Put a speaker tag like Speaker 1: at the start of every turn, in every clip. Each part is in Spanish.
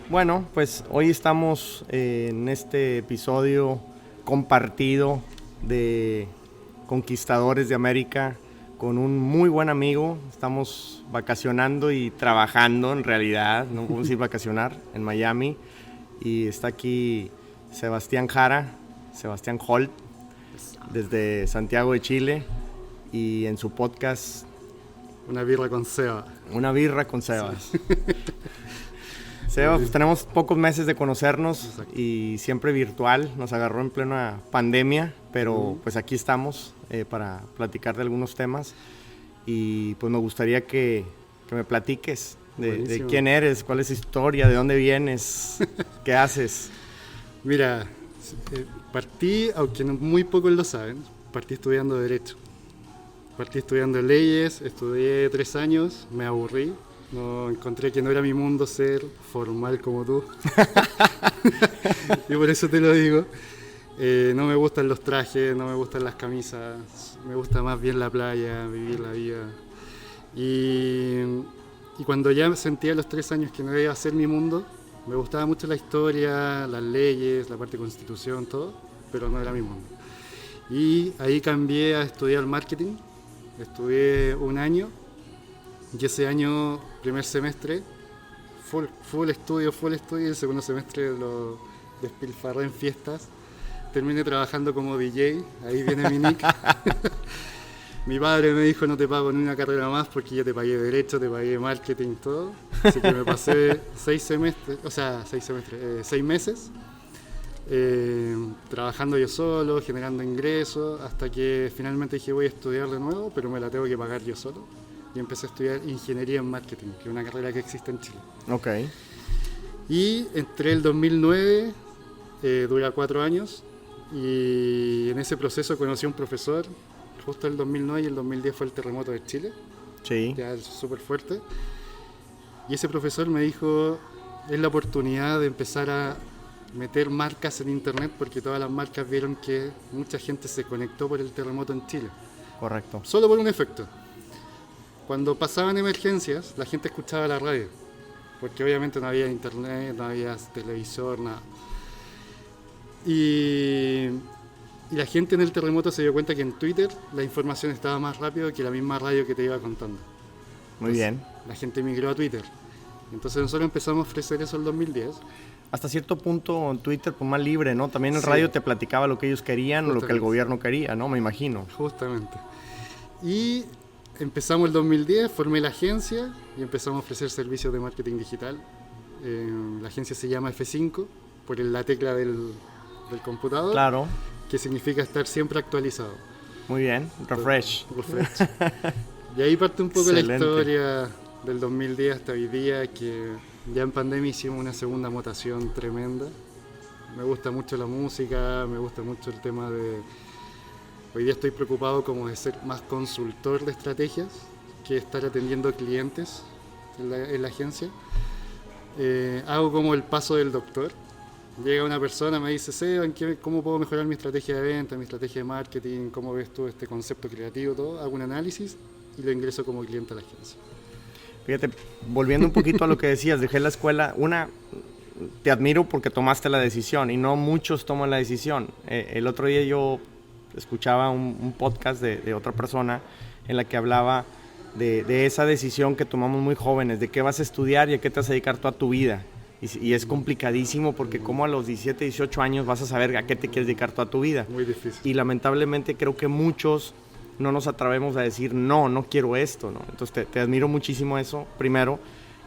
Speaker 1: Bueno, pues hoy estamos en este episodio compartido de Conquistadores de América con un muy buen amigo. Estamos vacacionando y trabajando en realidad, no podemos decir vacacionar, en Miami. Y está aquí Sebastián Jara, Sebastián Holt, desde Santiago de Chile, y en su podcast
Speaker 2: Una birra con Seba.
Speaker 1: Una birra con Sebas. Sí. Seba, pues tenemos pocos meses de conocernos. Exacto. Y siempre virtual, nos agarró en plena pandemia, pero pues aquí estamos para platicar de algunos temas. Y pues me gustaría que me platiques de quién eres, cuál es tu historia, de dónde vienes, qué haces.
Speaker 2: Mira, partí, aunque muy pocos lo saben, partí estudiando Derecho. Partí estudiando leyes, estudié 3 años, me aburrí, no encontré que no era mi mundo ser formal como tú. Y por eso te lo digo. No me gustan los trajes, no me gustan las camisas, me gusta más bien la playa, vivir la vida. Y cuando ya sentía a los 3 años que no iba a ser mi mundo, me gustaba mucho la historia, las leyes, la parte de constitución, todo, pero no era mi mundo. Y ahí cambié a estudiar marketing. Estudié 1 año y ese año, primer semestre, full estudio, y el segundo semestre lo despilfarré en fiestas. Terminé trabajando como DJ, ahí viene mi nick. Mi padre me dijo: no te pago ni una carrera más porque ya te pagué Derecho, te pagué Marketing, todo. Así que me pasé 6 meses. Trabajando yo solo, generando ingresos, hasta que finalmente dije: voy a estudiar de nuevo, pero me la tengo que pagar yo solo. Y empecé a estudiar Ingeniería en Marketing, que es una carrera que existe en Chile.
Speaker 1: Ok.
Speaker 2: Y entré el 2009, dura 4 años, y en ese proceso conocí a un profesor, justo el 2009 y el 2010 fue el terremoto de Chile.
Speaker 1: Sí.
Speaker 2: Ya es súper fuerte. Y ese profesor me dijo: es la oportunidad de empezar a meter marcas en internet, porque todas las marcas vieron que mucha gente se conectó por el terremoto en Chile.
Speaker 1: Correcto.
Speaker 2: Solo por un efecto. Cuando pasaban emergencias, la gente escuchaba la radio, porque obviamente no había internet, no había televisor, nada. Y la gente en el terremoto se dio cuenta que en Twitter la información estaba más rápido que la misma radio que te iba contando.
Speaker 1: Muy bien.
Speaker 2: La gente migró a Twitter. Entonces nosotros empezamos a ofrecer eso en el 2010.
Speaker 1: Hasta cierto punto en Twitter, pues más libre, ¿no? También el radio te platicaba lo que ellos querían o lo que el gobierno quería, ¿no? Me imagino.
Speaker 2: Justamente. Y empezamos el 2010, formé la agencia y empezamos a ofrecer servicios de marketing digital. La agencia se llama F5, por la tecla del computador.
Speaker 1: Claro.
Speaker 2: Que significa estar siempre actualizado.
Speaker 1: Muy bien, refresh.
Speaker 2: Y ahí parte un poco
Speaker 1: Excelente.
Speaker 2: La historia del 2010 hasta hoy día, que ya en pandemia hicimos una segunda mutación tremenda. Me gusta mucho la música, me gusta mucho el tema de... Hoy día estoy preocupado como de ser más consultor de estrategias que estar atendiendo clientes en la agencia. Hago como el paso del doctor. Llega una persona, me dice: Seba, ¿cómo puedo mejorar mi estrategia de venta, mi estrategia de marketing? ¿Cómo ves tú este concepto creativo? Todo. Hago un análisis y lo ingreso como cliente a la agencia.
Speaker 1: Fíjate, volviendo un poquito a lo que decías, dejé la escuela. Te admiro porque tomaste la decisión y no muchos toman la decisión. El otro día yo escuchaba un podcast de otra persona en la que hablaba de esa decisión que tomamos muy jóvenes, de qué vas a estudiar y a qué te vas a dedicar toda tu vida. Y es complicadísimo porque como a los 17, 18 años vas a saber a qué te quieres dedicar toda tu vida.
Speaker 2: Muy difícil.
Speaker 1: Y lamentablemente creo que muchos no nos atrevemos a decir no quiero esto, ¿no? Entonces te admiro muchísimo eso, primero.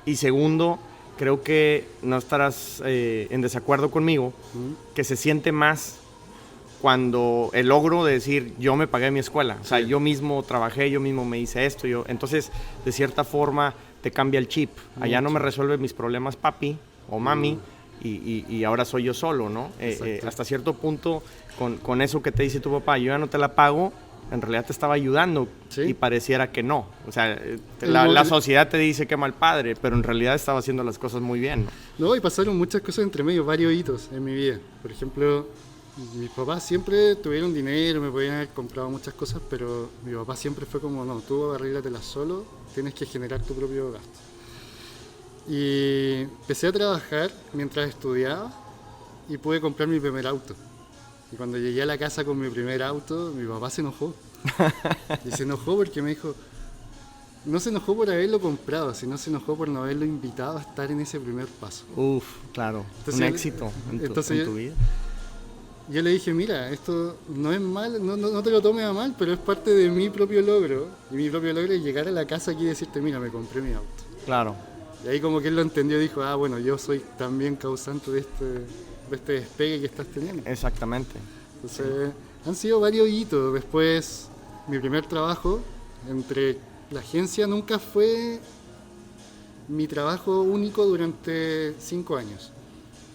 Speaker 1: Y segundo, creo que no estarás en desacuerdo conmigo, que se siente más cuando el logro de decir yo me pagué mi escuela. O sea, yo mismo trabajé, yo mismo me hice esto. Entonces, de cierta forma, te cambia el chip. Allá no me resuelve mis problemas papi o mami y ahora soy yo solo, ¿no? Hasta cierto punto, con eso que te dice tu papá, yo ya no te la pago, en realidad te estaba ayudando, ¿sí? Y pareciera que no. O sea, la sociedad te dice que mal padre, pero en realidad estaba haciendo las cosas muy bien, ¿no?
Speaker 2: No, y pasaron muchas cosas entre medio, varios hitos en mi vida. Por ejemplo, mis papás siempre tuvieron dinero, me podían haber comprado muchas cosas, pero mi papá siempre fue como: no, tú arréglatelas solo, tienes que generar tu propio gasto. Y empecé a trabajar mientras estudiaba y pude comprar mi primer auto. Y cuando llegué a la casa con mi primer auto, mi papá se enojó. Y se enojó porque me dijo, no se enojó por haberlo comprado, sino se enojó por no haberlo invitado a estar en ese primer paso.
Speaker 1: Uf, claro,
Speaker 2: Entonces,
Speaker 1: un éxito en tu vida.
Speaker 2: Yo le dije, mira, esto no es mal, no te lo tomes a mal, pero es parte de mi propio logro. Y mi propio logro es llegar a la casa aquí y decirte, mira, me compré mi auto.
Speaker 1: Claro.
Speaker 2: Y ahí como que él lo entendió y dijo, bueno, yo soy también causante de este despegue que estás teniendo.
Speaker 1: Exactamente.
Speaker 2: Entonces, han sido varios hitos. Después, mi primer trabajo, entre la agencia nunca fue mi trabajo único durante 5 años.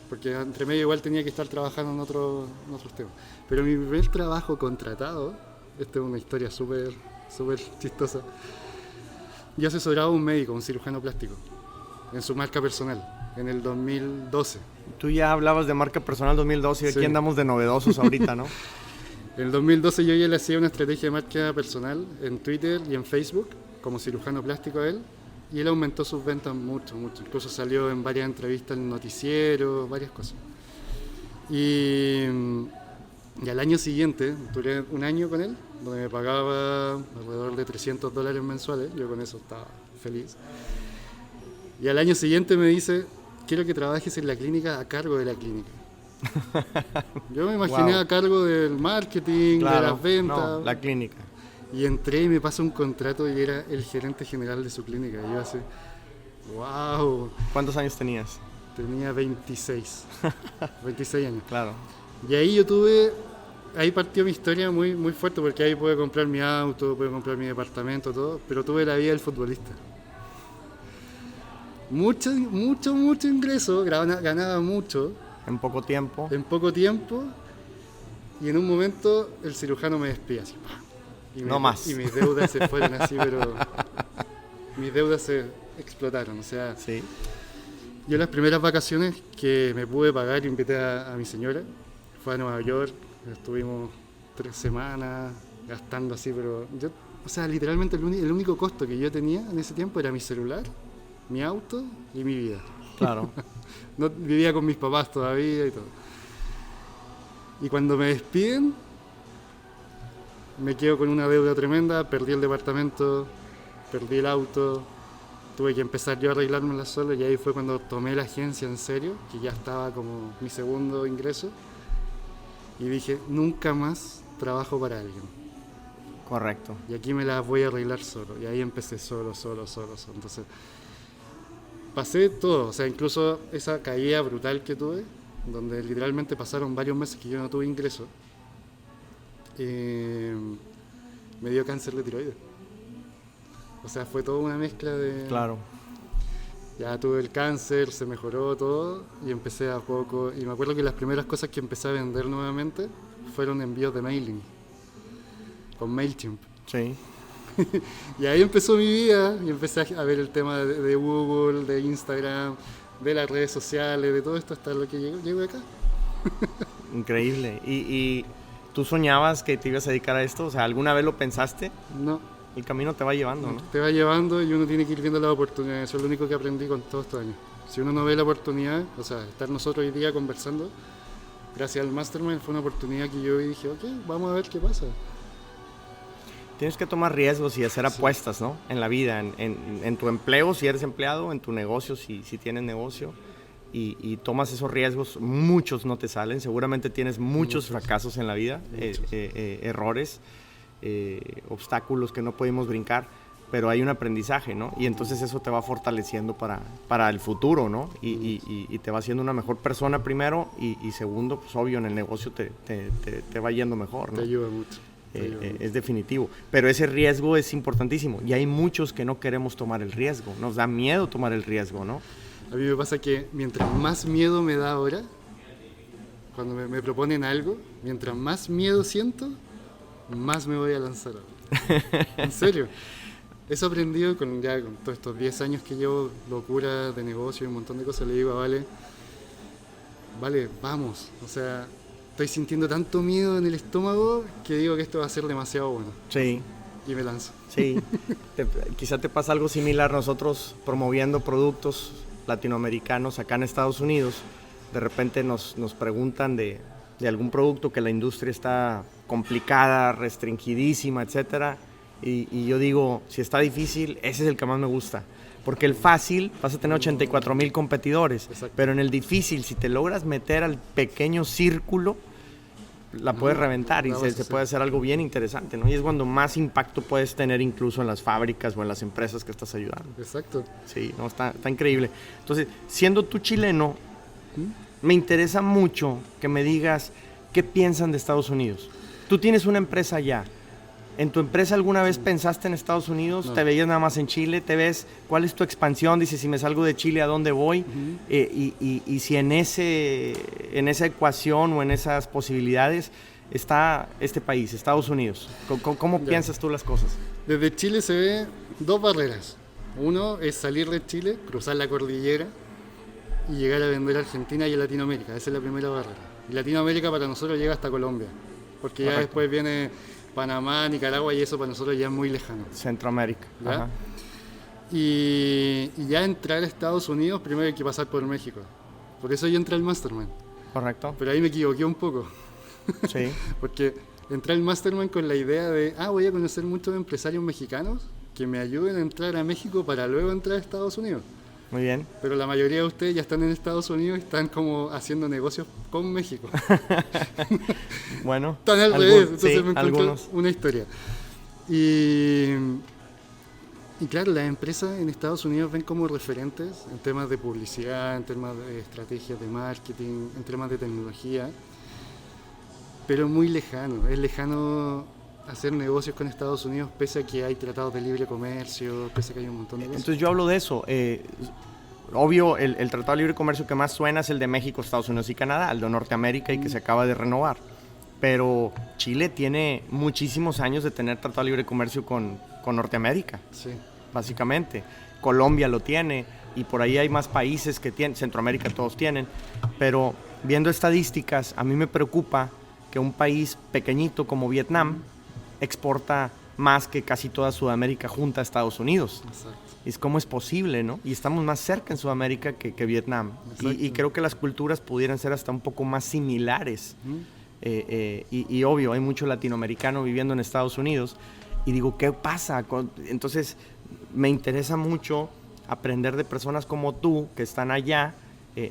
Speaker 2: Porque entre medio igual tenía que estar trabajando en otros temas. Pero mi primer trabajo contratado, esta es una historia súper chistosa, yo asesoraba a un médico, un cirujano plástico, en su marca personal, en el 2012.
Speaker 1: Tú ya hablabas de marca personal 2012 y aquí andamos de novedosos ahorita, ¿no?
Speaker 2: En el 2012 yo ya le hacía una estrategia de marca personal en Twitter y en Facebook, como cirujano plástico a él, y él aumentó sus ventas mucho. Incluso salió en varias entrevistas en noticieros, varias cosas. Y al año siguiente, duré un año con él, donde me pagaba alrededor de $300 mensuales, yo con eso estaba feliz. Y al año siguiente me dice, quiero que trabajes en la clínica a cargo de la clínica. Yo me imaginé a cargo del marketing, de las ventas.
Speaker 1: No, la clínica.
Speaker 2: Y entré y me pasó un contrato y era el gerente general de su clínica. Y yo así, wow.
Speaker 1: ¿Cuántos años tenías?
Speaker 2: Tenía 26 años.
Speaker 1: Claro.
Speaker 2: Y ahí partió mi historia muy, muy fuerte, porque ahí pude comprar mi auto, pude comprar mi departamento, todo, pero tuve la vida del futbolista. Mucho ingreso, ganaba mucho.
Speaker 1: En poco tiempo.
Speaker 2: Y en un momento el cirujano me despide así.
Speaker 1: No más.
Speaker 2: Y mis deudas se fueron así, pero mis deudas se explotaron. O sea,
Speaker 1: sí.
Speaker 2: Yo las primeras vacaciones que me pude pagar, invité a mi señora, fue a Nueva York, estuvimos 3 semanas gastando así, pero yo, o sea, literalmente el único costo que yo tenía en ese tiempo era mi celular, mi auto y mi vida.
Speaker 1: Claro.
Speaker 2: No, vivía con mis papás todavía y todo. Y cuando me despiden, me quedo con una deuda tremenda, perdí el departamento, perdí el auto, tuve que empezar yo a arreglármela solo, y ahí fue cuando tomé la agencia en serio, que ya estaba como mi segundo ingreso, y dije, nunca más trabajo para alguien.
Speaker 1: Correcto.
Speaker 2: Y aquí me la voy a arreglar solo, y ahí empecé solo. Entonces, pasé todo, o sea, incluso esa caída brutal que tuve, donde literalmente pasaron varios meses que yo no tuve ingreso, me dio cáncer de tiroides. O sea, fue toda una mezcla de...
Speaker 1: Claro.
Speaker 2: Ya tuve el cáncer, se mejoró todo y empecé a poco. Y me acuerdo que las primeras cosas que empecé a vender nuevamente fueron envíos de mailing con MailChimp.
Speaker 1: Sí.
Speaker 2: Y ahí empezó mi vida y empecé a ver el tema de Google, de Instagram, de las redes sociales, de todo esto hasta lo que llego acá.
Speaker 1: Increíble. ¿Y tú soñabas que te ibas a dedicar a esto? O sea, ¿alguna vez lo pensaste?
Speaker 2: No.
Speaker 1: El camino te va llevando, ¿no?
Speaker 2: Te va llevando y uno tiene que ir viendo las oportunidades. Eso es lo único que aprendí con todos estos años. Si uno no ve la oportunidad, o sea, estar nosotros hoy día conversando, gracias al Mastermind fue una oportunidad que yo vi y dije, ok, vamos a ver qué pasa.
Speaker 1: Tienes que tomar riesgos y hacer apuestas, ¿no? En la vida, en tu empleo, si eres empleado, en tu negocio, si tienes negocio, y tomas esos riesgos. Muchos no te salen, seguramente tienes muchos fracasos en la vida, errores, obstáculos que no podemos brincar, pero hay un aprendizaje, ¿no? Y entonces eso te va fortaleciendo para el futuro, ¿no? Y te va haciendo una mejor persona primero, y segundo, pues obvio, en el negocio te va yendo mejor, ¿no?
Speaker 2: Te ayuda mucho.
Speaker 1: Es definitivo, pero ese riesgo es importantísimo y hay muchos que no queremos tomar el riesgo, nos da miedo tomar el riesgo, ¿no?
Speaker 2: A mí me pasa que mientras más miedo me da ahora, cuando me proponen algo, mientras más miedo siento, más me voy a lanzar ahora. En serio. Eso he aprendido con todos estos 10 años que llevo, locura de negocio y un montón de cosas. Le digo a Vale, vamos, o sea... Estoy sintiendo tanto miedo en el estómago que digo que esto va a ser demasiado bueno.
Speaker 1: Sí.
Speaker 2: Y me lanzo.
Speaker 1: Sí. Quizá te pasa algo similar. Nosotros promoviendo productos latinoamericanos acá en Estados Unidos, de repente nos preguntan de algún producto que la industria está complicada, restringidísima, etcétera, y yo digo, si está difícil, ese es el que más me gusta. Porque el fácil vas a tener 84,000 competidores,
Speaker 2: Exacto.
Speaker 1: pero en el difícil, si te logras meter al pequeño círculo, la puedes reventar y se puede hacer algo bien interesante, ¿no? Y es cuando más impacto puedes tener incluso en las fábricas o en las empresas que estás ayudando.
Speaker 2: Exacto.
Speaker 1: Sí, no, está increíble. Entonces, siendo tú chileno, me interesa mucho que me digas qué piensan de Estados Unidos. Tú tienes una empresa allá. ¿En tu empresa alguna vez pensaste en Estados Unidos?
Speaker 2: No.
Speaker 1: ¿Te veías nada más en Chile? ¿Te ves cuál es tu expansión? Dices, si me salgo de Chile, ¿a dónde voy? Y si en esa ecuación o en esas posibilidades está este país, Estados Unidos. ¿Cómo piensas tú las cosas?
Speaker 2: Desde Chile se ve dos barreras. Uno es salir de Chile, cruzar la cordillera y llegar a vender a Argentina y a Latinoamérica. Esa es la primera barrera. Y Latinoamérica para nosotros llega hasta Colombia, porque ya
Speaker 1: Correcto.
Speaker 2: después viene Panamá, Nicaragua, y eso para nosotros ya es muy lejano.
Speaker 1: Centroamérica.
Speaker 2: ¿Ya?
Speaker 1: Ajá.
Speaker 2: Y ya entrar a Estados Unidos, primero hay que pasar por México. Por eso yo entré al Mastermind.
Speaker 1: Correcto.
Speaker 2: Pero ahí me equivoqué un poco,
Speaker 1: Sí.
Speaker 2: porque entré al Mastermind con la idea de, voy a conocer muchos empresarios mexicanos que me ayuden a entrar a México para luego entrar a Estados Unidos.
Speaker 1: Muy bien.
Speaker 2: Pero la mayoría de ustedes ya están en Estados Unidos y están como haciendo negocios con México.
Speaker 1: Bueno.
Speaker 2: Están al revés, entonces
Speaker 1: sí,
Speaker 2: me encontré
Speaker 1: algunos.
Speaker 2: una historia. Y claro, las empresas en Estados Unidos ven como referentes en temas de publicidad, en temas de estrategias de marketing, en temas de tecnología, pero muy lejano. Es lejano hacer negocios con Estados Unidos, pese a que hay tratados de libre comercio, pese a que hay un montón de cosas.
Speaker 1: Entonces yo hablo de eso. Obvio, el Tratado de Libre Comercio que más suena es el de México, Estados Unidos y Canadá, el de Norteamérica y que se acaba de renovar. Pero Chile tiene muchísimos años de tener Tratado de Libre Comercio con Norteamérica,
Speaker 2: Sí.
Speaker 1: básicamente. Colombia lo tiene y por ahí hay más países que tienen, Centroamérica todos tienen. Pero viendo estadísticas, a mí me preocupa que un país pequeñito como Vietnam exporta más que casi toda Sudamérica junta a Estados Unidos.
Speaker 2: Exacto.
Speaker 1: Y es cómo es posible, ¿no? Y estamos más cerca en Sudamérica que Vietnam. Y creo que las culturas pudieran ser hasta un poco más similares. Y obvio, hay mucho latinoamericano viviendo en Estados Unidos. Y digo, ¿qué pasa? Entonces, me interesa mucho aprender de personas como tú, que están allá.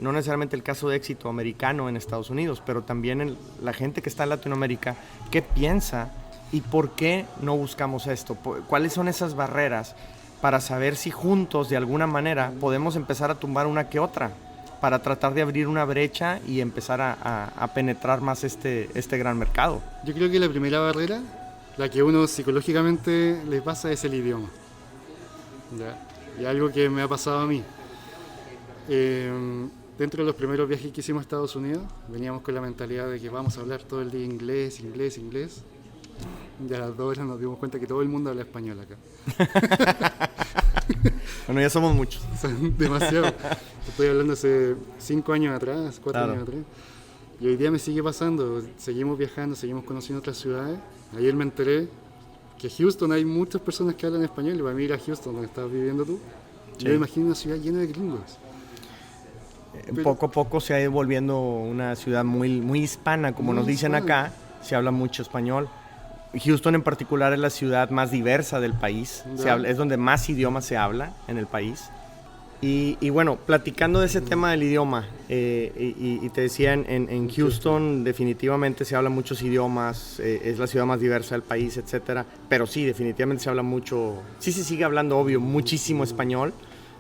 Speaker 1: No necesariamente el caso de éxito americano en Estados Unidos, pero también la gente que está en Latinoamérica, ¿qué piensa? ¿Y por qué no buscamos esto? ¿Cuáles son esas barreras para saber si juntos, de alguna manera, podemos empezar a tumbar una que otra para tratar de abrir una brecha y empezar a penetrar más este gran mercado?
Speaker 2: Yo creo que la primera barrera, la que uno psicológicamente le pasa, es el idioma. ¿Ya? Y algo que me ha pasado a mí. Dentro de los primeros viajes que hicimos a Estados Unidos, veníamos con la mentalidad de que vamos a hablar todo el día inglés. Y a las 2 horas nos dimos cuenta que todo el mundo habla español acá.
Speaker 1: Bueno, ya somos muchos.
Speaker 2: Son demasiado. Estoy hablando hace 5 años atrás, 4
Speaker 1: Claro.
Speaker 2: años atrás. Y hoy día me sigue pasando. Seguimos viajando, seguimos conociendo otras ciudades. Ayer me enteré que Houston hay muchas personas que hablan español. Y para mí ir a Houston, donde estás viviendo tú,
Speaker 1: Sí.
Speaker 2: yo me imagino una ciudad llena de gringos.
Speaker 1: Poco a poco se ha ido volviendo una ciudad muy, muy hispana, como
Speaker 2: Muy
Speaker 1: nos dicen
Speaker 2: hispana.
Speaker 1: acá. Se habla mucho español. Houston en particular es la ciudad más diversa del país.
Speaker 2: Ya.
Speaker 1: Es donde más idiomas se habla en el país. Y bueno, platicando de ese tema del idioma, y te decía, en Houston definitivamente se habla muchos idiomas, es la ciudad más diversa del país, etcétera. Pero sí, definitivamente se habla mucho, sí se sigue hablando, obvio, muchísimo español,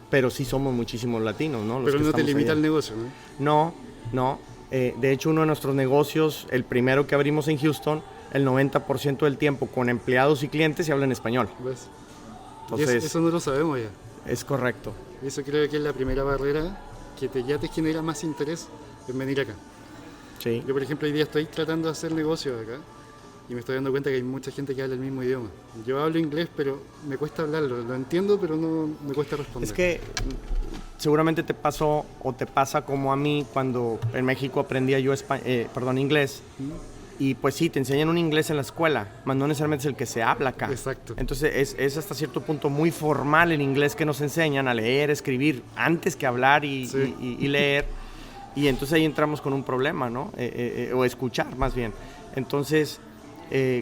Speaker 1: pero sí somos muchísimos latinos, ¿no? Los
Speaker 2: Pero
Speaker 1: que
Speaker 2: no te
Speaker 1: estamos
Speaker 2: limita
Speaker 1: allá.
Speaker 2: el negocio, ¿no?
Speaker 1: No. De hecho, uno de nuestros negocios, el primero que abrimos en Houston, el 90% del tiempo con empleados y clientes se habla en español.
Speaker 2: ¿Ves? Y
Speaker 1: Entonces,
Speaker 2: eso no lo sabemos ya.
Speaker 1: es correcto.
Speaker 2: Y eso creo que es la primera barrera que ya te genera más interés en venir acá.
Speaker 1: Sí.
Speaker 2: Yo, por ejemplo, hoy día estoy tratando de hacer negocios acá y me estoy dando cuenta que hay mucha gente que habla el mismo idioma. Yo hablo inglés, pero me cuesta hablarlo. Lo entiendo, pero no me cuesta responder.
Speaker 1: Es que seguramente te pasó o te pasa como a mí cuando en México aprendía yo inglés. Y pues sí, te enseñan un inglés en la escuela, mas no necesariamente es el que se habla acá.
Speaker 2: Exacto.
Speaker 1: Entonces es hasta cierto punto muy formal el inglés que nos enseñan a leer, escribir, antes que hablar y leer. Y entonces ahí entramos con un problema, ¿no? O escuchar más bien. Entonces,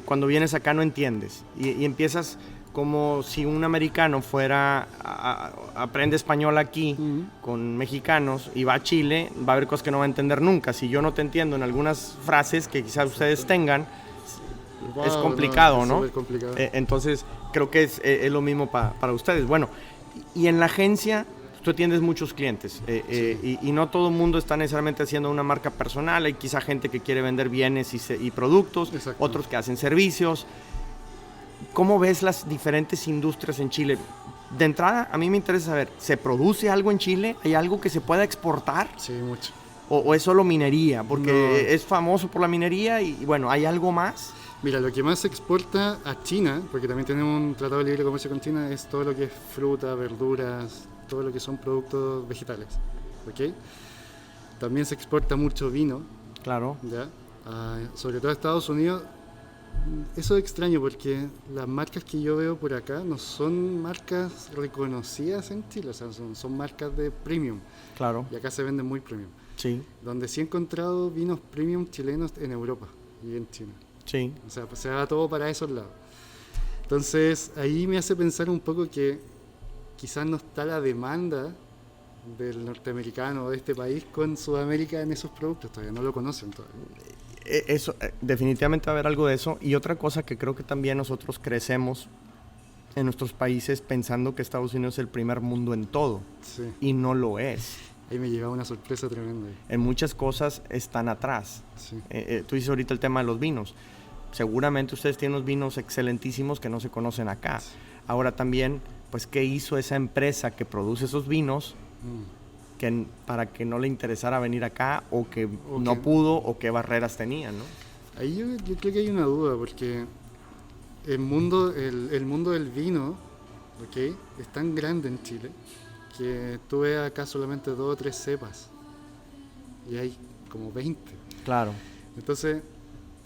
Speaker 1: cuando vienes acá no entiendes. Y empiezas como si un americano fuera, aprende español aquí con mexicanos y va a Chile, va a haber cosas que no va a entender nunca. Si yo no te entiendo en algunas frases que quizás ustedes tengan, es complicado, ¿no?
Speaker 2: Es complicado.
Speaker 1: Entonces, creo que es lo mismo para ustedes. Bueno, y en la agencia tú atiendes muchos clientes y no todo el mundo está necesariamente haciendo una marca personal. Hay quizá gente que quiere vender bienes y productos, otros que hacen servicios. ¿Cómo ves las diferentes industrias en Chile? De entrada, a mí me interesa saber, ¿se produce algo en Chile? ¿Hay algo que se pueda exportar?
Speaker 2: Sí, mucho.
Speaker 1: ¿O es solo minería? Porque es famoso por la minería y bueno, ¿hay algo más?
Speaker 2: Mira, lo que más se exporta a China, porque también tenemos un tratado de libre comercio con China, es todo lo que es fruta, verduras, todo lo que son productos vegetales, ¿ok? También se exporta mucho vino.
Speaker 1: Claro.
Speaker 2: ¿Ya? Sobre todo a Estados Unidos. Eso es extraño porque las marcas que yo veo por acá no son marcas reconocidas en Chile, o sea, son marcas de premium.
Speaker 1: Claro.
Speaker 2: Y acá se venden muy premium.
Speaker 1: Sí.
Speaker 2: Donde sí he encontrado vinos premium chilenos en Europa y en China.
Speaker 1: Sí.
Speaker 2: O sea, se va todo para esos lados. Entonces, ahí me hace pensar un poco que quizás no está la demanda del norteamericano o de este país con Sudamérica en esos productos, todavía no lo conocen todavía.
Speaker 1: Eso, definitivamente va a haber algo de eso. Y otra cosa que creo que también nosotros crecemos en nuestros países pensando que Estados Unidos es el primer mundo en todo.
Speaker 2: Sí.
Speaker 1: Y no lo es.
Speaker 2: Ahí me llegaba una sorpresa tremenda.
Speaker 1: En muchas cosas están atrás.
Speaker 2: Sí.
Speaker 1: Tú dices ahorita el tema de los vinos. Seguramente ustedes tienen unos vinos excelentísimos que no se conocen acá. Sí. Ahora también, pues, ¿qué hizo esa empresa que produce esos vinos para que no le interesara venir acá o que no pudo o qué barreras tenía, ¿no?
Speaker 2: Ahí yo creo que hay una duda porque el mundo del vino, ¿okay?, es tan grande en Chile que tú ves acá solamente 2 o 3 cepas y hay como 20.
Speaker 1: Claro.
Speaker 2: Entonces,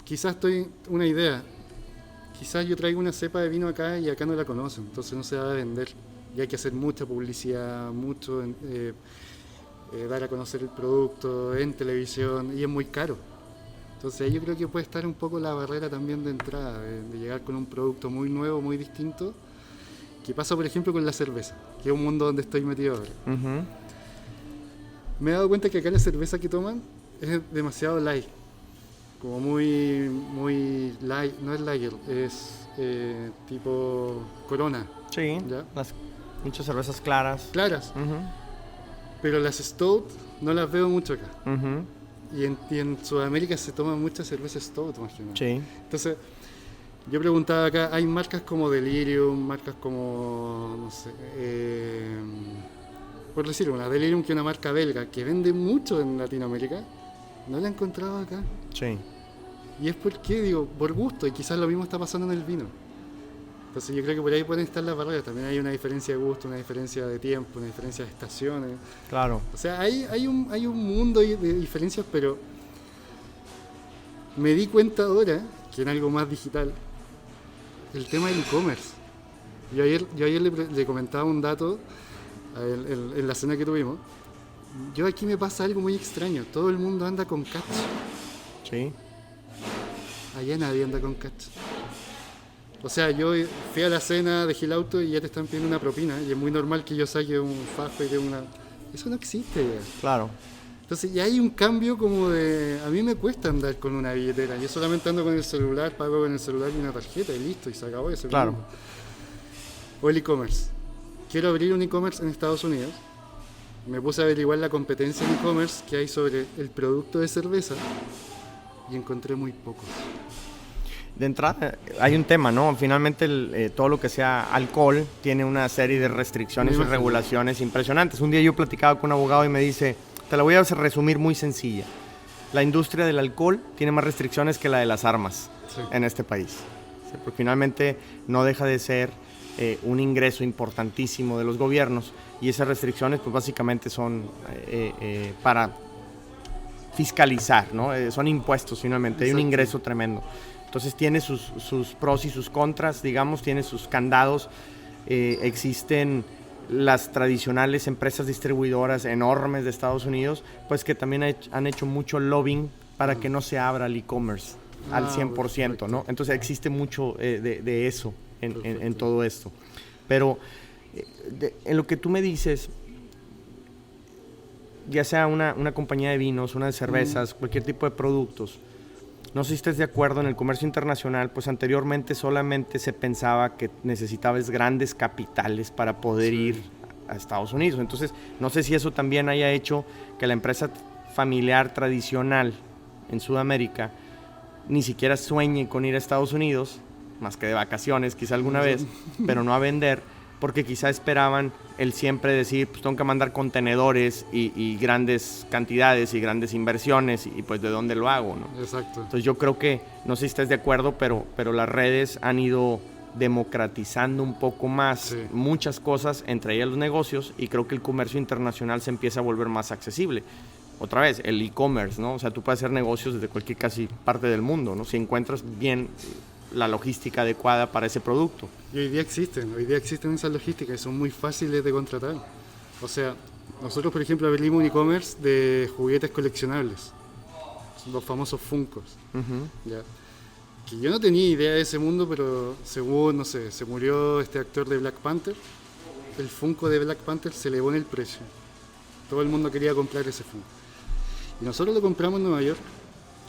Speaker 2: quizás una idea, quizás yo traigo una cepa de vino acá y acá no la conocen, entonces no se va a vender y hay que hacer mucha publicidad, mucho dar a conocer el producto en televisión y es muy caro. Entonces ahí yo creo que puede estar un poco la barrera también de entrada, de llegar con un producto muy nuevo, muy distinto, que pasa por ejemplo con la cerveza, que es un mundo donde estoy metido ahora. Me he dado cuenta que acá la cerveza que toman es demasiado light, como muy light, no es lager, es tipo Corona.
Speaker 1: Sí, muchas cervezas claras.
Speaker 2: Claras. Pero las Stout no las veo mucho acá. Y en Sudamérica se toma mucha cerveza Stout, imagino.
Speaker 1: Sí.
Speaker 2: Entonces, yo preguntaba acá, hay marcas como Delirium, marcas como, no sé, por decir una, Delirium, que es una marca belga que vende mucho en Latinoamérica, no la he encontrado acá.
Speaker 1: Sí.
Speaker 2: Y es porque, digo, por gusto, y quizás lo mismo está pasando en el vino. Entonces yo creo que por ahí pueden estar las barreras. También hay una diferencia de gusto, una diferencia de tiempo, una diferencia de estaciones.
Speaker 1: Claro.
Speaker 2: O sea, hay un mundo de diferencias, pero me di cuenta ahora que en algo más digital, el tema del e-commerce. Yo ayer le comentaba un dato en la cena que tuvimos. Yo aquí me pasa algo muy extraño. Todo el mundo anda con catch.
Speaker 1: Sí.
Speaker 2: Allá nadie anda con catch. O sea, yo fui a la cena, dejé el auto y ya te están pidiendo una propina. Y es muy normal que yo saque un fajo y de una... Eso no existe ya.
Speaker 1: Claro.
Speaker 2: Entonces ya hay un cambio como de... A mí me cuesta andar con una billetera. Yo solamente ando con el celular, pago con el celular y una tarjeta y listo, y se acabó eso.
Speaker 1: Claro.
Speaker 2: O el e-commerce. Quiero abrir un e-commerce en Estados Unidos. Me puse a averiguar la competencia en e-commerce que hay sobre el producto de cerveza y encontré muy pocos.
Speaker 1: De entrada, hay un tema, ¿no? Finalmente, todo lo que sea alcohol tiene una serie de restricciones y regulaciones impresionantes. Un día yo platicaba con un abogado y me dice, te la voy a resumir muy sencilla. La industria del alcohol tiene más restricciones que la de las armas en este país. ¿Sí? Porque finalmente no deja de ser un ingreso importantísimo de los gobiernos y esas restricciones pues básicamente son para fiscalizar, ¿no? Son impuestos finalmente, hay un
Speaker 2: Exacto.
Speaker 1: ingreso tremendo. Entonces tiene sus pros y sus contras, digamos, tiene sus candados. Existen las tradicionales empresas distribuidoras enormes de Estados Unidos, pues que también han hecho mucho lobbying para que no se abra el e-commerce al 100%, ¿no? Entonces existe mucho de eso en todo esto. Pero en lo que tú me dices, ya sea una compañía de vinos, una de cervezas, cualquier tipo de productos, no sé si estés de acuerdo, en el comercio internacional, pues anteriormente solamente se pensaba que necesitabas grandes capitales para poder ir a Estados Unidos. Entonces, no sé si eso también haya hecho que la empresa familiar tradicional en Sudamérica ni siquiera sueñe con ir a Estados Unidos, más que de vacaciones, quizá alguna vez, pero no a vender, porque quizá esperaban el siempre decir, pues tengo que mandar contenedores y grandes cantidades y grandes inversiones y pues de dónde lo hago, ¿no?
Speaker 2: Exacto.
Speaker 1: Entonces yo creo que, no sé si estás de acuerdo, pero las redes han ido democratizando un poco más muchas cosas, entre ellas los negocios, y creo que el comercio internacional se empieza a volver más accesible. Otra vez, el e-commerce, ¿no? O sea, tú puedes hacer negocios desde cualquier casi parte del mundo, ¿no? Si encuentras bien la logística adecuada para ese producto.
Speaker 2: Y hoy día existen esas logísticas y son muy fáciles de contratar. O sea, nosotros por ejemplo abrimos un e-commerce de juguetes coleccionables, los famosos Funkos. ¿Ya? Que yo no tenía idea de ese mundo, pero según, no sé, se murió este actor de Black Panther, el Funko de Black Panther se elevó en el precio. Todo el mundo quería comprar ese Funko. Y nosotros lo compramos en Nueva York.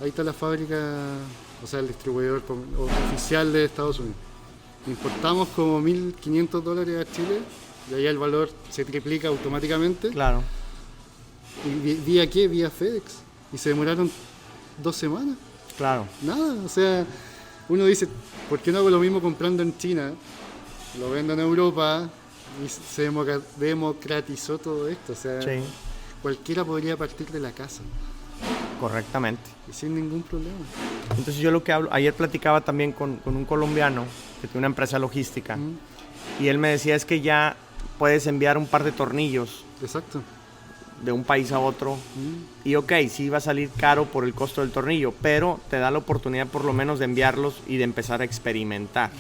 Speaker 2: Ahí está la fábrica, o sea, el distribuidor oficial de Estados Unidos. Importamos como $1.500 a Chile y ahí el valor se triplica automáticamente.
Speaker 1: Claro.
Speaker 2: ¿Y vía qué? Vía FedEx. Y se demoraron 2 semanas.
Speaker 1: Claro.
Speaker 2: Nada, o sea, uno dice, ¿por qué no hago lo mismo comprando en China? Lo vendo en Europa y se democratizó todo esto. O sea, cualquiera podría partir de la casa.
Speaker 1: Correctamente.
Speaker 2: Y sin ningún problema.
Speaker 1: Entonces yo lo que hablo, ayer platicaba también con un colombiano que tiene una empresa logística y él me decía es que ya puedes enviar un par de tornillos.
Speaker 2: Exacto.
Speaker 1: De un país a otro y ok, sí va a salir caro por el costo del tornillo, pero te da la oportunidad por lo menos de enviarlos y de empezar a experimentar.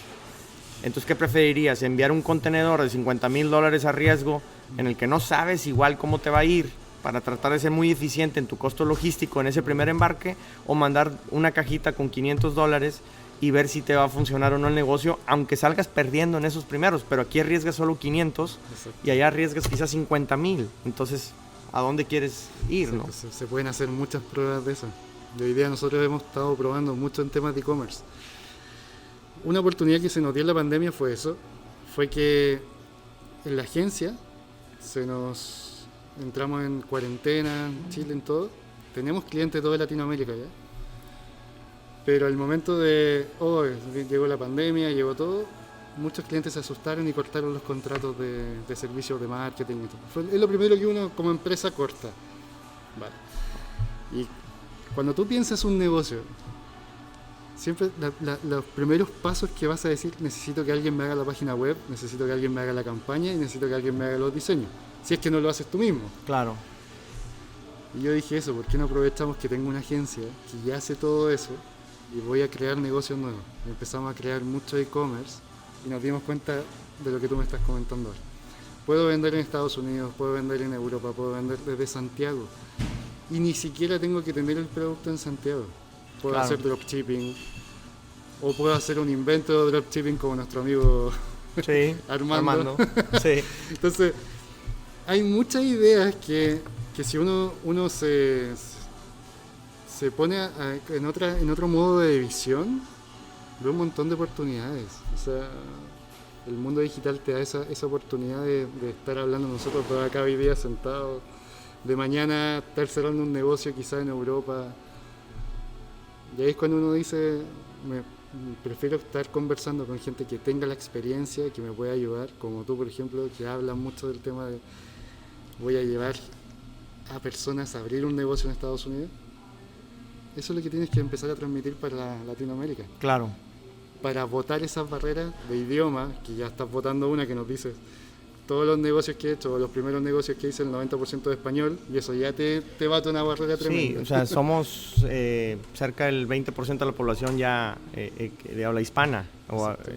Speaker 1: Entonces, ¿qué preferirías? ¿Enviar un contenedor de $50,000 a riesgo en el que no sabes igual cómo te va a ir para tratar de ser muy eficiente en tu costo logístico en ese primer embarque, o mandar una cajita con $500 y ver si te va a funcionar o no el negocio, aunque salgas perdiendo en esos primeros, pero aquí arriesgas solo 500 y allá arriesgas quizás 50,000? Entonces, ¿a dónde quieres ir, no?
Speaker 2: Se pueden hacer muchas pruebas de eso. Y hoy día nosotros hemos estado probando mucho en temas de e-commerce. Una oportunidad que se nos dio en la pandemia fue eso, fue que en la agencia entramos en cuarentena, en Chile, en todo. Tenemos clientes de toda Latinoamérica ya. Pero al momento llegó la pandemia, llegó todo, muchos clientes se asustaron y cortaron los contratos de servicios de marketing y todo. Es lo primero que uno como empresa corta. Vale. Y cuando tú piensas un negocio, siempre los primeros pasos que vas a decir, necesito que alguien me haga la página web, necesito que alguien me haga la campaña y necesito que alguien me haga los diseños. Si es que no lo haces tú mismo.
Speaker 1: Claro.
Speaker 2: Y yo dije eso, ¿por qué no aprovechamos que tengo una agencia que ya hace todo eso y voy a crear negocios nuevos? Y empezamos a crear mucho e-commerce y nos dimos cuenta de lo que tú me estás comentando ahora. Puedo vender en Estados Unidos, puedo vender en Europa, puedo vender desde Santiago. Y ni siquiera tengo que tener el producto en Santiago. Puedo hacer dropshipping o puedo hacer un invento de dropshipping como nuestro amigo Armando.
Speaker 1: Sí.
Speaker 2: Entonces, hay muchas ideas que si uno se pone en otro modo de visión, ve un montón de oportunidades. O sea, el mundo digital te da esa oportunidad de estar hablando nosotros todos acá hoy día sentados, de mañana estar cerrando un negocio quizás en Europa. Y ahí es cuando uno dice, prefiero estar conversando con gente que tenga la experiencia, que me pueda ayudar, como tú por ejemplo, que hablas mucho del tema de voy a llevar a personas a abrir un negocio en Estados Unidos. Eso es lo que tienes que empezar a transmitir para Latinoamérica.
Speaker 1: Claro.
Speaker 2: Para botar esas barreras de idioma, que ya estás botando una que nos dices, todos los negocios que he hecho, los primeros negocios que hice, el 90% de español, y eso ya te bate una barrera tremenda.
Speaker 1: Sí, o sea, somos cerca del 20% de la población ya de habla hispana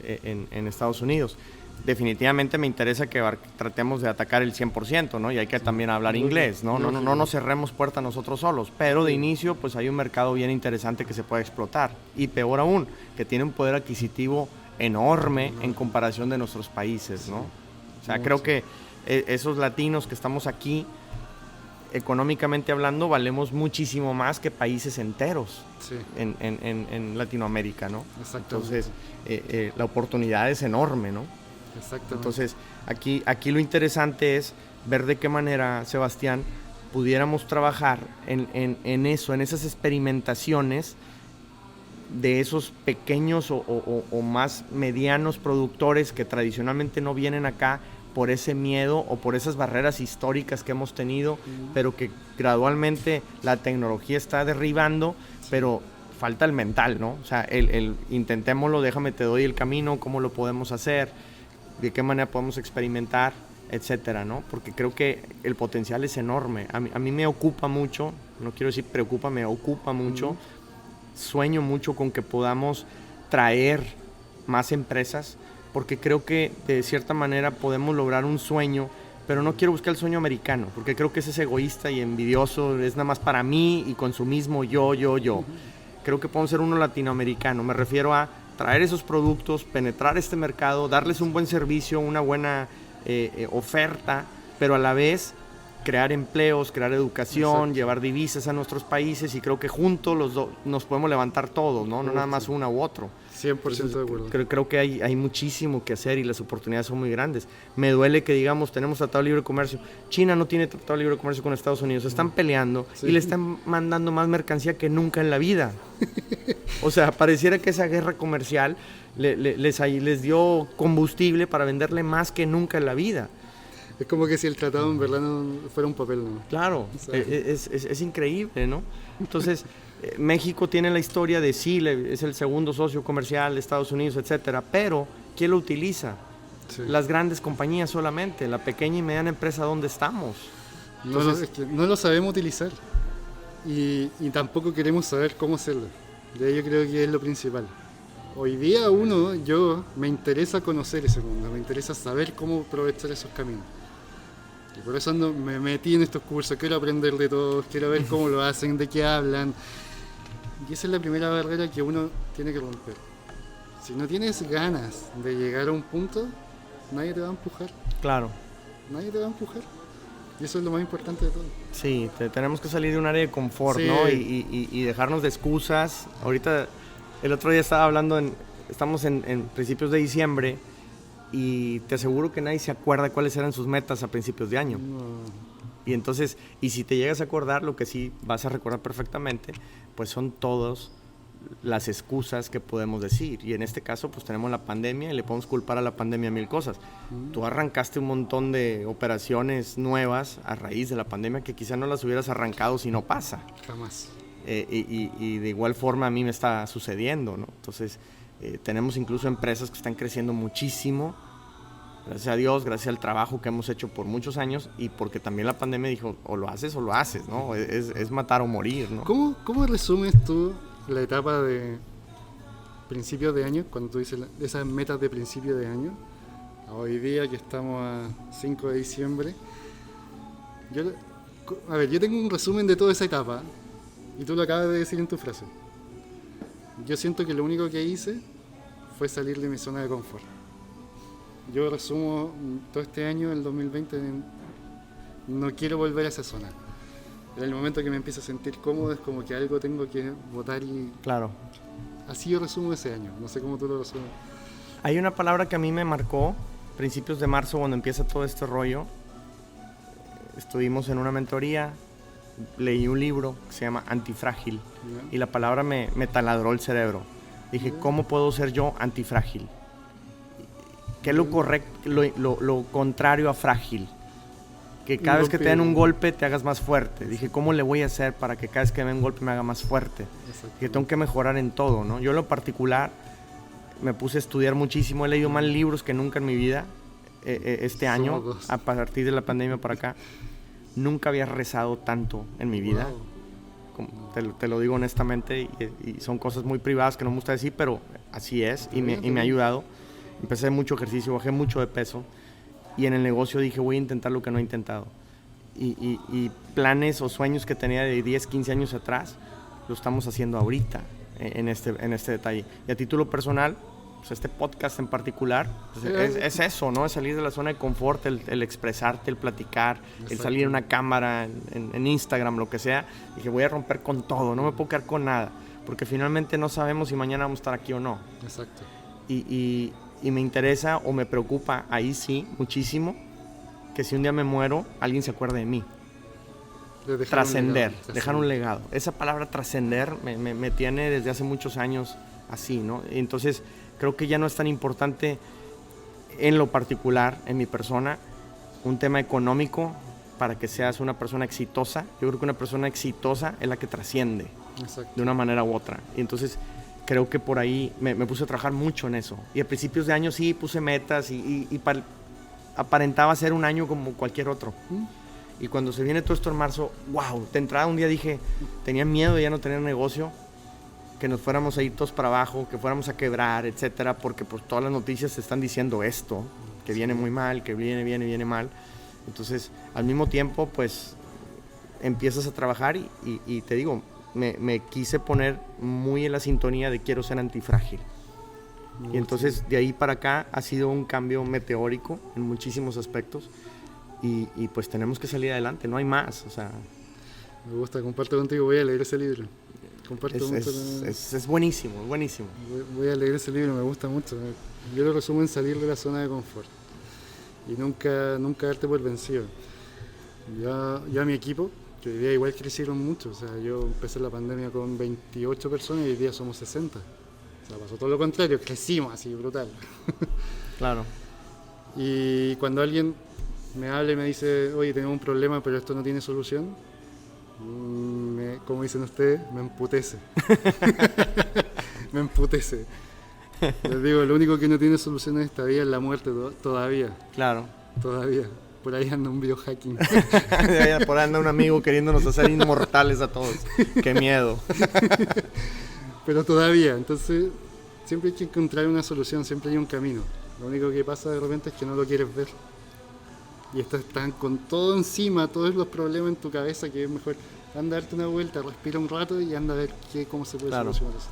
Speaker 1: en Estados Unidos. Definitivamente me interesa que tratemos de atacar el 100%, ¿no? Y hay que también hablar inglés, ¿no? No nos cerremos puerta nosotros solos, pero de inicio pues hay un mercado bien interesante que se puede explotar. Y peor aún, que tiene un poder adquisitivo enorme en comparación de nuestros países, ¿no? O sea, creo que esos latinos que estamos aquí, económicamente hablando, valemos muchísimo más que países enteros en Latinoamérica, ¿no? Entonces, la oportunidad es enorme, ¿no?
Speaker 2: Exactamente.
Speaker 1: Entonces, aquí lo interesante es ver de qué manera, Sebastián, pudiéramos trabajar en eso, en esas experimentaciones de esos pequeños o más medianos productores que tradicionalmente no vienen acá por ese miedo o por esas barreras históricas que hemos tenido, pero que gradualmente la tecnología está derribando, pero falta el mental, ¿no? O sea, intentémoslo, déjame, te doy el camino, cómo lo podemos hacer, de qué manera podemos experimentar, etcétera, ¿no? Porque creo que el potencial es enorme. A mí me ocupa mucho, no quiero decir preocupa, me ocupa mucho. Sueño mucho con que podamos traer más empresas, porque creo que de cierta manera podemos lograr un sueño, pero no quiero buscar el sueño americano, porque creo que ese es egoísta y envidioso, es nada más para mí y consumismo, yo. Creo que podemos ser uno latinoamericano, me refiero a traer esos productos, penetrar este mercado, darles un buen servicio, una buena oferta, pero a la vez crear empleos, crear educación, exacto, llevar divisas a nuestros países, y creo que juntos nos podemos levantar todos, ¿no? No nada más uno u otro.
Speaker 2: 100% de acuerdo.
Speaker 1: Creo que hay muchísimo que hacer y las oportunidades son muy grandes. Me duele que digamos, tenemos tratado de libre comercio. China no tiene tratado de libre comercio con Estados Unidos. Están peleando y le están mandando más mercancía que nunca en la vida. O sea, pareciera que esa guerra comercial les dio combustible para venderle más que nunca en la vida.
Speaker 2: Es como que si el tratado en verdad no fuera un papel, ¿no?
Speaker 1: Claro, o sea, es increíble, ¿no? Entonces, México tiene la historia de sí, es el segundo socio comercial de Estados Unidos, etcétera, pero ¿quién lo utiliza? Sí. Las grandes compañías solamente, la pequeña y mediana empresa, ¿dónde estamos?
Speaker 2: Entonces, no lo sabemos utilizar y tampoco queremos saber cómo hacerlo. De ello creo que es lo principal. Hoy día yo me interesa conocer ese mundo, me interesa saber cómo aprovechar esos caminos. Y por eso me metí en estos cursos, quiero aprender de todos, quiero ver cómo lo hacen, de qué hablan. Y esa es la primera barrera que uno tiene que romper. Si no tienes ganas de llegar a un punto, nadie te va a empujar.
Speaker 1: Claro.
Speaker 2: Nadie te va a empujar. Y eso es lo más importante de todo.
Speaker 1: Sí, tenemos que salir de un área de confort, sí, ¿no? Y dejarnos de excusas. Ahorita, el otro día estaba hablando, estamos en principios de diciembre, y te aseguro que nadie se acuerda cuáles eran sus metas a principios de año. No. Y entonces, y si te llegas a acordar, lo que sí vas a recordar perfectamente, pues son todas las excusas que podemos decir. Y en este caso, pues tenemos la pandemia y le podemos culpar a la pandemia mil cosas. Tú arrancaste un montón de operaciones nuevas a raíz de la pandemia que quizá no las hubieras arrancado si no pasa.
Speaker 2: Jamás.
Speaker 1: Y de igual forma a mí me está sucediendo, ¿no? Entonces, tenemos incluso empresas que están creciendo muchísimo, gracias a Dios, gracias al trabajo que hemos hecho por muchos años, y porque también la pandemia dijo, o lo haces, ¿no? Es matar o morir, ¿no?
Speaker 2: ¿Cómo resumes tú la etapa de principios de año, cuando tú dices esas metas de principio de año, a hoy día que estamos a 5 de diciembre? Yo tengo un resumen de toda esa etapa, y tú lo acabas de decir en tu frase. Yo siento que lo único que hice fue salir de mi zona de confort. Yo resumo todo este año, el 2020, no quiero volver a esa zona. En el momento que me empiezo a sentir cómodo es como que algo tengo que botar y...
Speaker 1: Claro.
Speaker 2: Así yo resumo ese año, no sé cómo tú lo resumes.
Speaker 1: Hay una palabra que a mí me marcó, principios de marzo, cuando empieza todo este rollo. Estuvimos en una mentoría, leí un libro que se llama Antifrágil, y la palabra me taladró el cerebro. Dije, ¿cómo puedo ser yo antifrágil? ¿Qué es lo correcto, lo contrario a frágil? Que cada vez que te den un golpe te hagas más fuerte. Dije, ¿cómo le voy a hacer para que cada vez que me den un golpe me haga más fuerte? Que tengo que mejorar en todo, ¿no? Yo en lo particular me puse a estudiar muchísimo, he leído más libros que nunca en mi vida. este
Speaker 2: Somos
Speaker 1: año,
Speaker 2: dos.
Speaker 1: a partir de la pandemia para acá. Nunca había rezado tanto en mi vida.
Speaker 2: Wow.
Speaker 1: Te lo digo honestamente, y son cosas muy privadas que no me gusta decir, pero así es, y me ha ayudado. Empecé mucho ejercicio, bajé mucho de peso, y en el negocio dije, voy a intentar lo que no he intentado. Y planes o sueños que tenía de 10, 15 años atrás, lo estamos haciendo ahorita, en este detalle. Y a título personal, pues este podcast en particular, pues es eso, ¿no? Es salir de la zona de confort, el expresarte, el platicar, el salir en una cámara, en Instagram, lo que sea. Dije, voy a romper con todo, no me puedo quedar con nada, porque finalmente no sabemos si mañana vamos a estar aquí o no.
Speaker 2: Exacto.
Speaker 1: Y me interesa o me preocupa, ahí sí, muchísimo, que si un día me muero, alguien se acuerde de mí. Trascender, dejar un legado. Esa palabra trascender me tiene desde hace muchos años así, ¿no? Entonces, creo que ya no es tan importante en lo particular, en mi persona, un tema económico para que seas una persona exitosa. Yo creo que una persona exitosa es la que trasciende.
Speaker 2: Exacto.
Speaker 1: De una manera u otra. Y entonces, creo que por ahí me puse a trabajar mucho en eso. Y a principios de año sí puse metas y aparentaba ser un año como cualquier otro. Y cuando se viene todo esto en marzo, wow, de entrada un día dije, tenía miedo de ya no tener negocio, que nos fuéramos a ir todos para abajo, que fuéramos a quebrar, etcétera, porque pues todas las noticias están diciendo esto, que viene muy mal, que viene mal. Entonces, al mismo tiempo, pues, empiezas a trabajar y te digo, me quise poner muy en la sintonía de quiero ser antifrágil. Y entonces, de ahí para acá ha sido un cambio meteórico en muchísimos aspectos. Y pues tenemos que salir adelante, no hay más, o sea...
Speaker 2: Me gusta, comparto contigo, voy a leer ese libro.
Speaker 1: Es buenísimo, es buenísimo.
Speaker 2: Voy a leer ese libro, me gusta mucho. Yo lo resumo en salir de la zona de confort y nunca darte por vencido. Yo a mi equipo, que hoy día igual crecieron mucho, o sea, yo empecé la pandemia con 28 personas y hoy día somos 60. O sea, pasó todo lo contrario, crecimos así, brutal.
Speaker 1: Claro.
Speaker 2: Y cuando alguien me habla y me dice, oye, tenemos un problema, pero esto no tiene solución, como dicen ustedes, me emputece. Me emputece. Les digo, lo único que no tiene solución en esta vida es la muerte todavía.
Speaker 1: Claro.
Speaker 2: Todavía. Por ahí anda un biohacking.
Speaker 1: Por ahí anda un amigo queriéndonos hacer inmortales a todos. Qué miedo.
Speaker 2: Pero todavía, entonces siempre hay que encontrar una solución, siempre hay un camino. Lo único que pasa de repente es que no lo quieres ver. Y están con todo encima, todos los problemas en tu cabeza, que es mejor anda a darte una vuelta, respira un rato y anda a ver cómo se puede solucionar eso.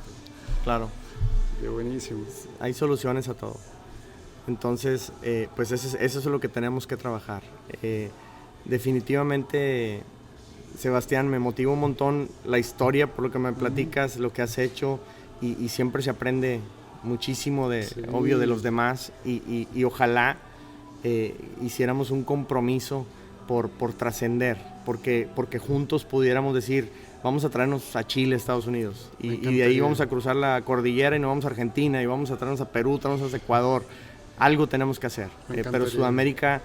Speaker 1: Claro.
Speaker 2: Qué buenísimo.
Speaker 1: Hay soluciones a todo. Entonces, pues eso es lo que tenemos que trabajar. Definitivamente, Sebastián, me motiva un montón la historia, por lo que me platicas, lo que has hecho, y siempre se aprende muchísimo, obvio, de los demás, y ojalá hiciéramos un compromiso por trascender, porque juntos pudiéramos decir, vamos a traernos a Chile, Estados Unidos, y de ahí vamos a cruzar la cordillera y nos vamos a Argentina, y vamos a traernos a Perú, traernos a Ecuador. Algo tenemos que hacer, pero Sudamérica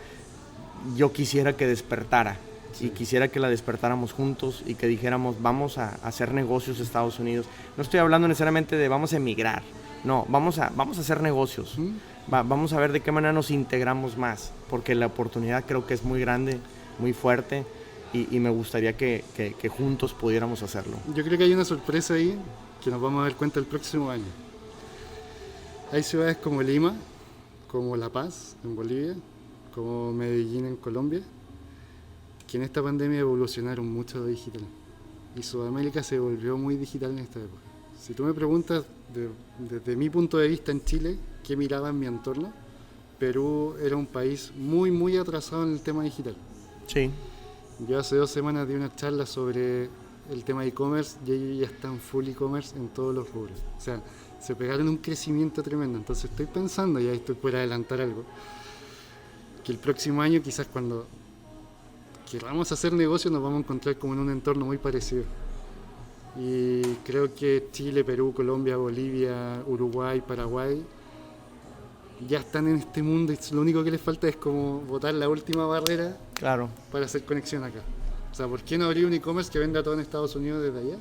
Speaker 1: yo quisiera que despertara, y quisiera que la despertáramos juntos y que dijéramos, vamos a hacer negocios Estados Unidos. No estoy hablando necesariamente de vamos a emigrar, no, vamos a hacer negocios. Vamos a ver de qué manera nos integramos más, porque la oportunidad creo que es muy grande, muy fuerte, y me gustaría que juntos pudiéramos hacerlo.
Speaker 2: Yo creo que hay una sorpresa ahí que nos vamos a dar cuenta el próximo año. Hay ciudades como Lima, como La Paz en Bolivia, como Medellín en Colombia, que en esta pandemia evolucionaron mucho de digital. Y Sudamérica se volvió muy digital en esta época. Si tú me preguntas, desde mi punto de vista en Chile, ¿qué miraba en mi entorno? Perú era un país muy, muy atrasado en el tema digital.
Speaker 1: Sí.
Speaker 2: Yo hace 2 semanas di una charla sobre el tema de e-commerce y ellos ya están full e-commerce en todos los rubros. O sea, se pegaron un crecimiento tremendo. Entonces estoy pensando, y ahí estoy por adelantar algo, que el próximo año quizás cuando queramos hacer negocio nos vamos a encontrar como en un entorno muy parecido. Y creo que Chile, Perú, Colombia, Bolivia, Uruguay, Paraguay ya están en este mundo y lo único que les falta es como botar la última barrera para hacer conexión acá. O sea, ¿por qué no abrir un e-commerce que venda todo en Estados Unidos desde allá?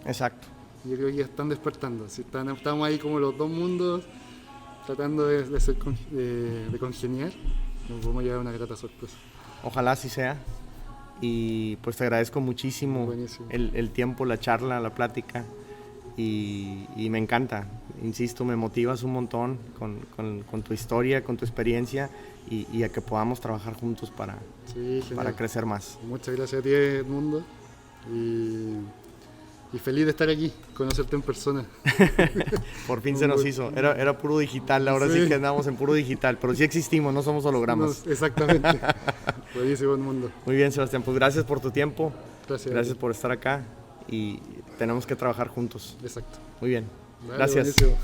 Speaker 1: Exacto.
Speaker 2: Yo creo que ya están despertando. Si estamos ahí como los dos mundos tratando de congeniar, nos vamos a llevar una grata sorpresa.
Speaker 1: Ojalá así sea. Y pues te agradezco muchísimo el tiempo, la charla, la plática. Y me encanta, insisto, me motivas un montón con tu historia, con tu experiencia y a que podamos trabajar juntos para crecer más.
Speaker 2: Muchas gracias a ti, Edmundo, y feliz de estar aquí, conocerte en persona.
Speaker 1: Por fin se nos hizo, era puro digital, ahora sí que andamos en puro digital, pero sí existimos, no somos hologramas.
Speaker 2: Exactamente, buenísimo, Edmundo.
Speaker 1: Muy bien, Sebastián, pues gracias por tu tiempo,
Speaker 2: gracias
Speaker 1: por estar acá y tenemos que trabajar juntos.
Speaker 2: Exacto.
Speaker 1: Muy bien,
Speaker 2: Vale,
Speaker 1: gracias.
Speaker 2: buenísimo.